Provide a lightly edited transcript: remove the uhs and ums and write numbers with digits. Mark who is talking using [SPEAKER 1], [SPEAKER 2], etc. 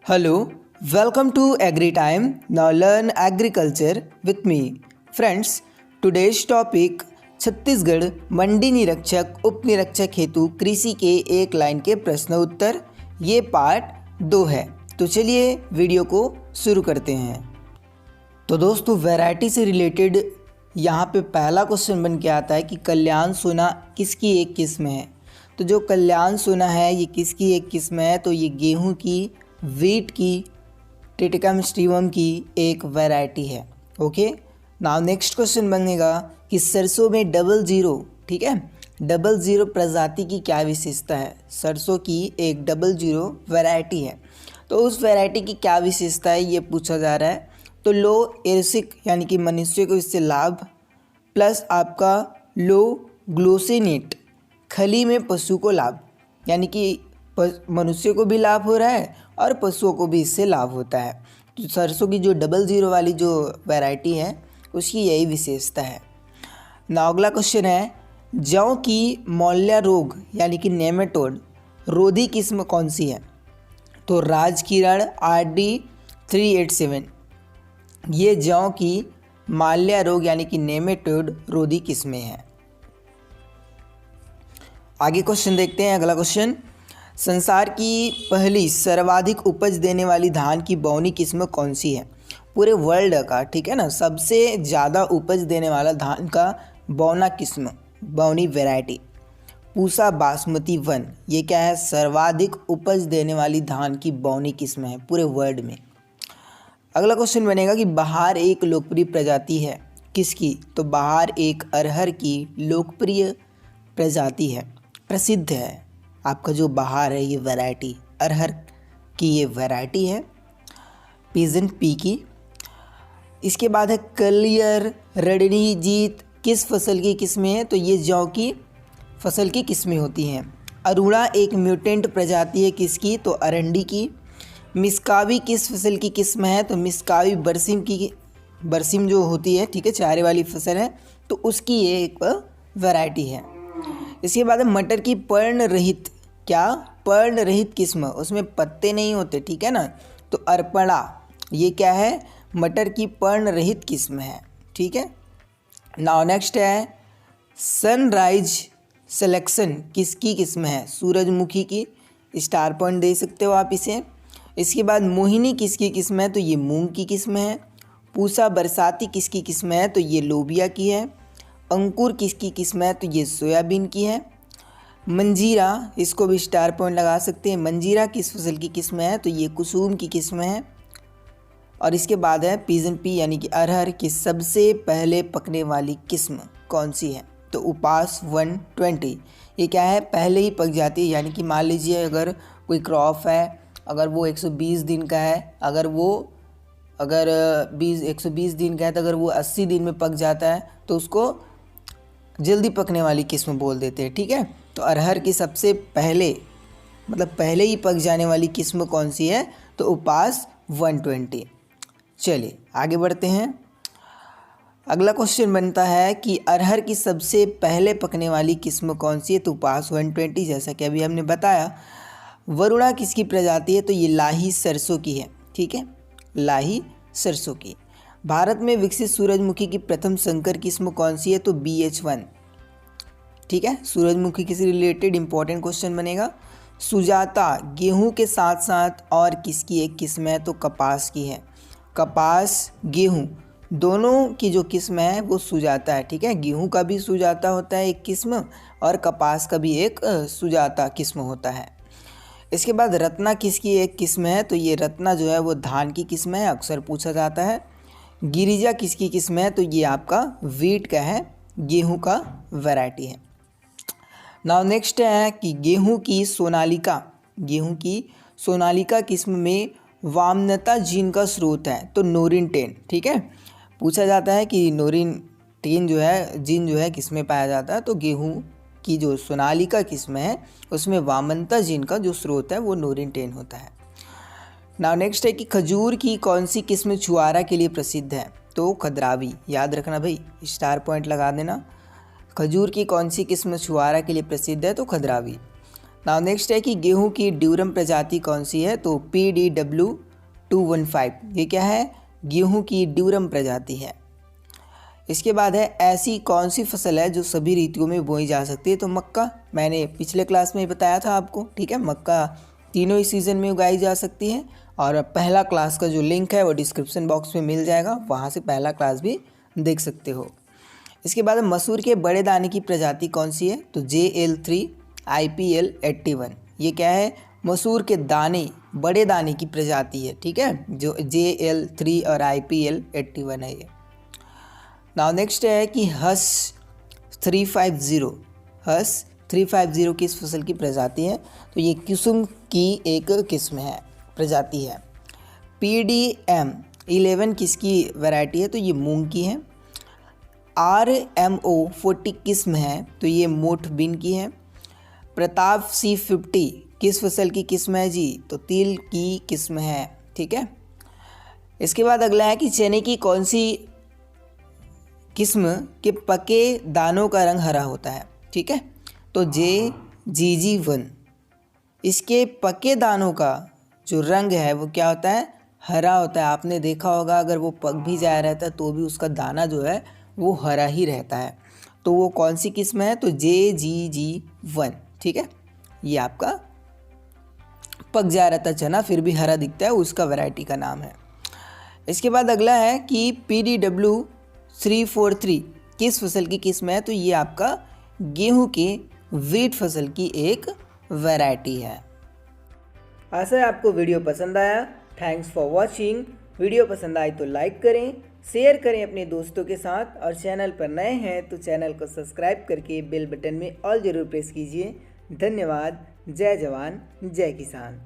[SPEAKER 1] Hello, welcome to Agri Time. Now learn agriculture with me. Friends, today's topic Chhattisgarh मंडी निरीक्षक उप निरीक्षक हेतु कृषि के एक लाइन के प्रश्न उत्तर, ये पार्ट 2 है। तो चलिए वीडियो को शुरू करते हैं। तो दोस्तों, वैरायटी से रिलेटेड यहाँ पे पहला क्वेश्चन बन के आता है कि कल्याण सोना किसकी एक किस्म है। तो जो कल्याण सोना है ये किसकी एक किस्म है, तो ये गेहूँ की, वीट की, टिटिकम स्टीवम की एक वैरायटी है। ओके, नाउ नेक्स्ट क्वेश्चन बनेगा कि सरसों में 00, ठीक है, 00 प्रजाति की क्या विशेषता है। सरसों की एक 00 वैरायटी है, तो उस वैरायटी की क्या विशेषता है ये पूछा जा रहा है। तो लो एसिक यानी कि मनुष्य को इससे लाभ, प्लस आपका लो ग्लूसिनेट खली में पशु को लाभ, यानी कि मनुष्य को भी लाभ हो रहा है और पशुओं को भी इससे लाभ होता है। तो सरसों की जो 00 वाली जो वैरायटी है उसकी यही विशेषता है। ना अगला क्वेश्चन है, जौ की मौल्या रोग यानी कि नेमेटोड रोधी किस्म कौन सी है। तो राजकिरण RD 387 ये जौ की माल्या रोग यानी कि नेमेटोड रोधी किस्में हैं। आगे क्वेश्चन देखते हैं। अगला क्वेश्चन, संसार की पहली सर्वाधिक उपज देने वाली धान की बौनी किस्म कौन सी है। पूरे वर्ल्ड का, ठीक है ना, सबसे ज़्यादा उपज देने वाला धान का बौना किस्म, बौनी वैरायटी पूसा बासमती 1, ये क्या है, सर्वाधिक उपज देने वाली धान की बौनी किस्म है पूरे वर्ल्ड में। अगला क्वेश्चन बनेगा कि बहार एक लोकप्रिय प्रजाति है किसकी। तो बहार एक अरहर की लोकप्रिय प्रजाति है, प्रसिद्ध है। आपका जो बहार है ये वैरायटी अरहर की ये वैरायटी है, पीजन पी की। इसके बाद है कलियर रणनीजीत किस फसल की किस्में हैं। तो ये जौ की फसल की किस्में होती हैं। अरुणा एक म्यूटेंट प्रजाति है किसकी, तो अरंडी की। मिसकावी किस फसल की किस्म है, तो मिसकावी बरसिम की, बरसिम जो होती है, ठीक है, चारे वाली फसल है, तो उसकी ये एक वैरायटी है। इसके बाद है मटर की पर्ण रहित, क्या, पर्ण रहित किस्म, उसमें पत्ते नहीं होते, ठीक है ना, तो अर्पणा ये क्या है, मटर की पर्ण रहित किस्म है, ठीक है। नाउ नेक्स्ट है सनराइज सिलेक्शन किसकी किस्म है, सूरजमुखी की, स्टार पॉइंट दे सकते हो आप इसे। इसके बाद मोहिनी किसकी किस्म है, तो ये मूंग की किस्म है। पूसा बरसाती किसकी किस्म है, तो ये लोबिया की है। अंकुर किसकी किस्म है, तो ये सोयाबीन की है। मंजीरा, इसको भी स्टार पॉइंट लगा सकते हैं। मंजीरा किस फसल की किस्म है, तो ये कुसुम की किस्म है। और इसके बाद है पीजन पी यानी कि अरहर की सबसे पहले पकने वाली किस्म कौन सी है, तो उपास 120, ये क्या है, पहले ही पक जाती है। यानी कि मान लीजिए अगर कोई क्रॉप है, अगर वो 120 दिन का है, अगर 120 दिन का है, तो अगर वो 80 दिन में पक जाता है तो उसको जल्दी पकने वाली किस्म बोल देते हैं, ठीक है। तो अरहर की सबसे पहले, मतलब पहले ही पक जाने वाली किस्म कौन सी है, तो उपास 120। चलिए आगे बढ़ते हैं। अगला क्वेश्चन बनता है कि अरहर की सबसे पहले पकने वाली किस्म कौन सी है, तो उपास 120, जैसा कि अभी हमने बताया। वरुणा किसकी प्रजाति है, तो ये लाही सरसों की है, ठीक है, लाही सरसों की। भारत में विकसित सूरजमुखी की प्रथम संकर किस्म कौन सी है, तो BH1, ठीक है। सूरजमुखी से रिलेटेड इंपॉर्टेंट क्वेश्चन बनेगा। सुजाता गेहूं के साथ साथ और किसकी एक किस्म है, तो कपास की है। कपास गेहूं दोनों की जो किस्म है वो सुजाता है, ठीक है। गेहूं का भी सुजाता होता है एक किस्म, और कपास का भी एक सुजाता किस्म होता है। इसके बाद रत्ना किसकी एक किस्म है, तो ये रत्ना जो है वो धान की किस्म है, अक्सर पूछा जाता है। गिरिजा किसकी किस्म है, तो ये आपका वीट का है, गेहूं का वैरायटी है। नाउ नेक्स्ट है कि गेहूं की सोनालिका किस्म में वामनता जीन का स्रोत है, तो नोरिन 10, ठीक है। पूछा जाता है कि नोरिन 10 जो है जीन जो है किस में पाया जाता है, तो गेहूं की जो सोनालिका किस्म है उसमें वामनता जीन का जो स्रोत है वो नोरिन 10 होता है। नाउ नेक्स्ट है कि खजूर की कौन सी किस्म छुआरा के लिए प्रसिद्ध है, तो खद्रावी, याद रखना भाई, स्टार पॉइंट लगा देना। खजूर की कौन सी किस्म छुआरा के लिए प्रसिद्ध है, तो खद्रावी। नाउ नेक्स्ट है कि गेहूं की ड्यूरम प्रजाति कौन सी है, तो PDW215, ये क्या है, गेहूं की ड्यूरम प्रजाति है। इसके बाद है ऐसी कौन सी फसल है जो सभी ऋतुओं में बोई जा सकती है, तो मक्का, मैंने पिछले क्लास में बताया था आपको, ठीक है। मक्का तीनों ही सीज़न में उगाई जा सकती है, और पहला क्लास का जो लिंक है वो डिस्क्रिप्शन बॉक्स में मिल जाएगा, वहाँ से पहला क्लास भी देख सकते हो। इसके बाद मसूर के बड़े दाने की प्रजाति कौन सी है, तो JL3 IPL81, ये क्या है, मसूर के दाने, बड़े दाने की प्रजाति है, ठीक है, जो JL3 और IPL81 है ये। नाउ नेक्स्ट है कि हस 350 किस फसल की प्रजाति है, तो ये कुसुम की एक किस्म है, प्रजाति है। PDM11 किसकी वैरायटी है, तो ये मूंग की है। RMO40 किस्म है, तो ये मोठबीन की है। प्रताप C50 किस फसल की किस्म है जी, तो तिल की किस्म है, ठीक है। इसके बाद अगला है कि चने की कौन सी किस्म के पके दानों का रंग हरा होता है, ठीक है, तो JGG1, इसके पके दानों का जो रंग है वो क्या होता है, हरा होता है। आपने देखा होगा अगर वो पक भी जाया रहता है तो भी उसका दाना जो है वो हरा ही रहता है, तो वो कौन सी किस्म है, तो JGG1, ठीक है। ये आपका पक जा रहता चना फिर भी हरा दिखता है, उसका वैरायटी का नाम है। इसके बाद अगला है कि PDW343 किस फसल की किस्म है, तो ये आपका गेहूं के वीट फसल की एक वैरायटी है। आशा है आपको वीडियो पसंद आया। Thanks for watching. वीडियो पसंद आए तो लाइक करें, शेयर करें अपने दोस्तों के साथ, और चैनल पर नए हैं तो चैनल को सब्सक्राइब करके बेल बटन में ऑल जरूर प्रेस कीजिए। धन्यवाद। जय जवान जय किसान।